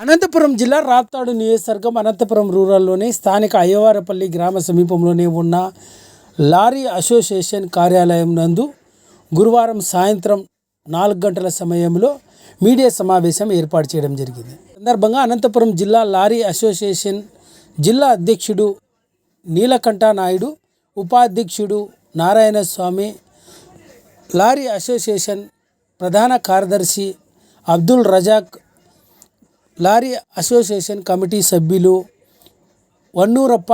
అనంతపురం జిల్లా రాప్తాడు నియోజకవర్గం అనంతపురం రూరల్లోని స్థానిక అయ్యవారపల్లి గ్రామ సమీపంలోనే ఉన్న లారీ అసోసియేషన్ కార్యాలయం నందు గురువారం సాయంత్రం 4 గంటల సమయంలో మీడియా సమావేశం ఏర్పాటు చేయడం జరిగింది. సందర్భంగా అనంతపురం జిల్లా లారీ అసోసియేషన్ జిల్లా అధ్యక్షుడు నీలకంఠ నాయుడు, ఉపాధ్యక్షుడు నారాయణ స్వామి, లారీ అసోసియేషన్ ప్రధాన కార్యదర్శి Abdul Razak, lorry association committee సభ్యులు వన్నూరప్ప,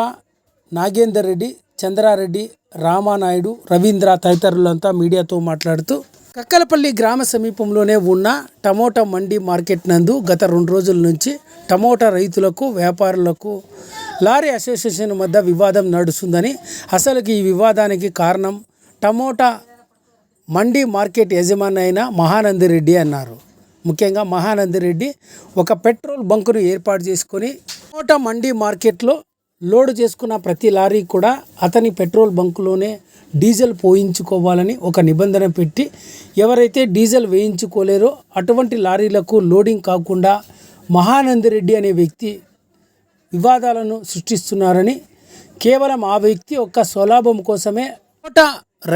నాగేందర్ రెడ్డి, చంద్రారెడ్డి, రామానాయుడు, రవీంద్ర తదితరులంతా మీడియాతో మాట్లాడుతూ కక్కలపల్లి గ్రామ సమీపంలోనే ఉన్న టమోటా మండి మార్కెట్ నందు గత 2 రోజుల నుంచి టమోటా రైతులకు, వ్యాపారులకు లారీ అసోసియేషన్ మధ్య వివాదం నడుస్తుందని, అసలుకి ఈ వివాదానికి కారణం టమోటా మండి మార్కెట్ యజమాని అయిన మహానందిరెడ్డి అన్నారు. ముఖ్యంగా మహానందిరెడ్డి ఒక పెట్రోల్ బంకును ఏర్పాటు చేసుకొని టమోటా మండి మార్కెట్లో లోడు చేసుకున్న ప్రతి లారీ కూడా అతని పెట్రోల్ బంకులోనే డీజిల్ పోయించుకోవాలని ఒక నిబంధన పెట్టి, ఎవరైతే డీజిల్ వేయించుకోలేరో అటువంటి లారీలకు లోడింగ్ కాకుండా మహానందిరెడ్డి అనే వ్యక్తి వివాదాలను సృష్టిస్తున్నారని, కేవలం ఆ వ్యక్తి యొక్క స్వలాభం కోసమే టమోటా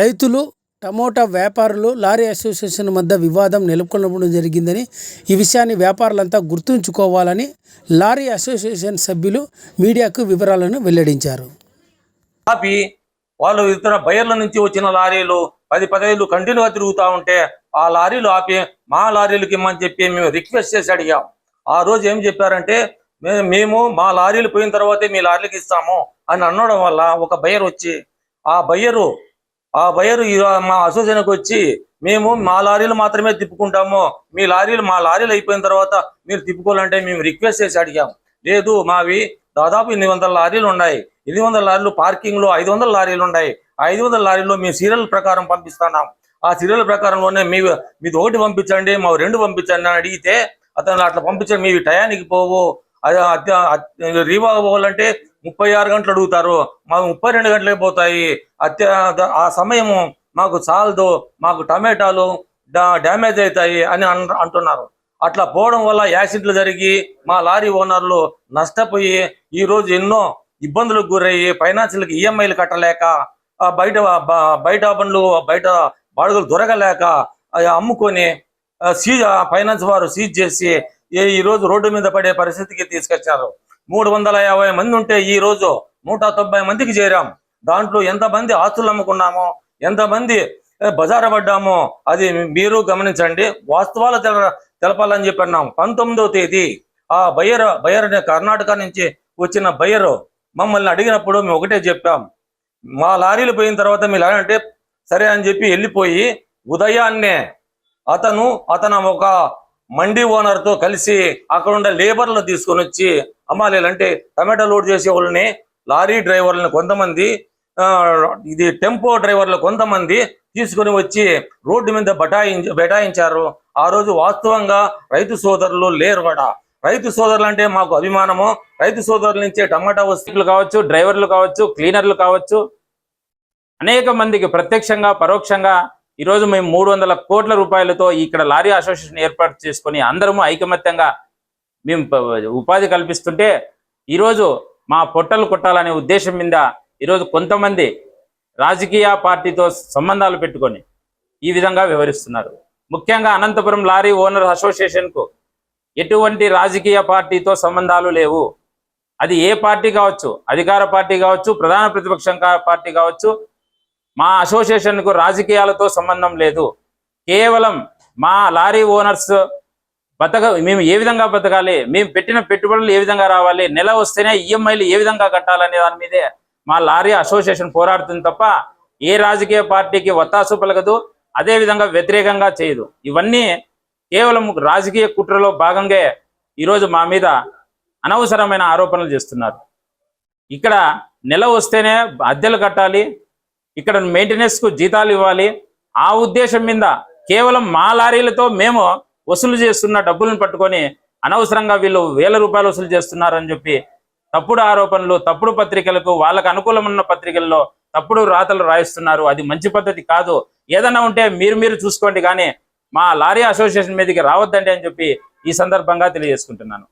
రైతులు, టమోటా వ్యాపారులు, లారీ అసోసియేషన్ మధ్య వివాదం నెలకొనడం జరిగిందని, ఈ విషయాన్ని వ్యాపారులంతా గుర్తుంచుకోవాలని లారీ అసోసియేషన్ సభ్యులు మీడియాకు వివరాలను వెల్లడించారు. వాళ్ళు ఇతర బయర్ల నుంచి వచ్చిన లారీలు 10-15 కంటిన్యూగా తిరుగుతూ ఉంటే ఆ లారీలు ఆపి మా లారీలకి ఇమ్మని చెప్పి మేము రిక్వెస్ట్ చేసి అడిగాం. ఆ రోజు ఏం చెప్పారంటే, మేము మా లారీలు పోయిన తర్వాతే మీ లారీలకి ఇస్తాము అని అనడం వల్ల ఒక బయర్ వచ్చి ఆ బయ్యరు మా అసోసియేషన్కి వచ్చి, మేము మా లారీలు మాత్రమే తిప్పుకుంటాము, మా లారీలు అయిపోయిన తర్వాత మీరు తిప్పుకోవాలంటే మేము రిక్వెస్ట్ చేసి అడిగాం. లేదు, మావి దాదాపు 800 లారీలు ఉన్నాయి. 800 లారీలు పార్కింగ్లో 500 లారీలు ఉన్నాయి. 500 లారీలు మేము సీరియల్ ప్రకారం పంపిస్తున్నాం. ఆ సీరియల్ ప్రకారంలోనే మీది ఒకటి పంపించండి, మా 2 పంపించండి అని అడిగితే, అతను అట్లా పంపించండి, మీవి టయానికి పోవు, రీవా పోవాలంటే 36 గంటలు అడుగుతారు, మాకు 32 గంటలే పోతాయి, ఆ సమయము మాకు చాలదు, మాకు టమాటాలు డ్యామేజ్ అవుతాయి అని అంటున్నారు. అట్లా పోవడం వల్ల యాక్సిడెంట్లు జరిగి మా లారీ ఓనర్లు నష్టపోయి ఈరోజు ఎన్నో ఇబ్బందులకు గురయ్యి ఫైనాన్షియల్కి ఈఎంఐలు కట్టలేక, బయట బండ్లు బయట బాడుగలు దొరకలేక అమ్ముకొని ఫైనాన్స్ వారు సీజ్ చేసి ఈరోజు రోడ్డు మీద పడే పరిస్థితికి తీసుకొచ్చారు. 350 మంది ఉంటే ఈరోజు 190 మందికి చేరాం. దాంట్లో ఎంతమంది ఆస్తులు అమ్ముకున్నామో, ఎంతమంది బజారు పడ్డామో అది మీరు గమనించండి. వాస్తవాలు తెలపాలని చెప్పి అన్నాం. 19వ తేదీ ఆ బయ్యర్ కర్ణాటక నుంచి వచ్చిన బయ్యరు మమ్మల్ని అడిగినప్పుడు మేము ఒకటే చెప్పాం, మా లారీలు పోయిన తర్వాత మీ లారీ అంటే సరే అని చెప్పి వెళ్ళిపోయి, ఉదయాన్నే అతను ఒక మండీ ఓనర్తో కలిసి అక్కడ ఉండే లేబర్లు తీసుకొని వచ్చి అమ్మాలేలంటే టమాటా లోడ్ చేసే వాళ్ళని, లారీ డ్రైవర్లను కొంతమంది, ఇది టెంపో డ్రైవర్లు కొంతమంది తీసుకొని వచ్చి రోడ్డు మీద బటాయించారు. ఆ రోజు వాస్తవంగా రైతు సోదరులు లేరు కూడా. రైతు సోదరులు అంటే మాకు అభిమానము. రైతు సోదరుల నుంచే టమాటా వస్తువులు కావచ్చు, డ్రైవర్లు కావచ్చు, క్లీనర్లు కావచ్చు, అనేక మందికి ప్రత్యక్షంగా పరోక్షంగా ఈరోజు మేము 300 కోట్ల రూపాయలతో ఇక్కడ లారీ అసోసియేషన్ ఏర్పాటు చేసుకొని అందరము ఐకమత్యంగా మేము ఉపాధి కల్పిస్తుంటే, ఈరోజు మా పొట్టలు కొట్టాలనే ఉద్దేశం మీద ఈరోజు కొంతమంది రాజకీయ పార్టీతో సంబంధాలు పెట్టుకొని ఈ విధంగా వ్యవహరిస్తున్నారు. ముఖ్యంగా అనంతపురం లారీ ఓనర్ అసోసియేషన్కు ఎటువంటి రాజకీయ పార్టీతో సంబంధాలు లేవు. అది ఏ పార్టీ కావచ్చు, అధికార పార్టీ కావచ్చు, ప్రధాన ప్రతిపక్షం పార్టీ కావచ్చు, మా అసోసియేషన్కు రాజకీయాలతో సంబంధం లేదు. కేవలం మా లారీ ఓనర్స్ మేము ఏ విధంగా బతకాలి, మేము పెట్టిన పెట్టుబడులు ఏ విధంగా రావాలి, నెల వస్తేనే ఈఎంఐలు ఏ విధంగా కట్టాలనే దాని మీదే మా లారీ అసోసియేషన్ పోరాడుతుంది తప్ప ఏ రాజకీయ పార్టీకి వత్తాసు పలకదు, అదేవిధంగా వ్యతిరేకంగా చేయదు. ఇవన్నీ కేవలం రాజకీయ కుట్రలో భాగంగా ఈరోజు మా మీద అనవసరమైన ఆరోపణలు చేస్తున్నారు. ఇక్కడ నెల వస్తేనే అద్దెలు కట్టాలి, ఇక్కడ మెయింటెనెన్స్కు జీతాలు ఇవ్వాలి, ఆ ఉద్దేశం మీద కేవలం మా లారీలతో మేము వసూలు చేస్తున్న డబ్బులను పట్టుకొని అనవసరంగా వీళ్ళు 1000 రూపాయలు వసూలు చేస్తున్నారని చెప్పి తప్పుడు ఆరోపణలు, తప్పుడు పత్రికలకు, వాళ్ళకు అనుకూలమున్న పత్రికల్లో తప్పుడు రాతలు రాయిస్తున్నారు. అది మంచి పద్ధతి కాదు. ఏదన్నా ఉంటే మీరు చూసుకోండి, కానీ మా లారీ అసోసియేషన్ మీదకి రావద్దండి అని చెప్పి ఈ సందర్భంగా తెలియజేసుకుంటున్నాను.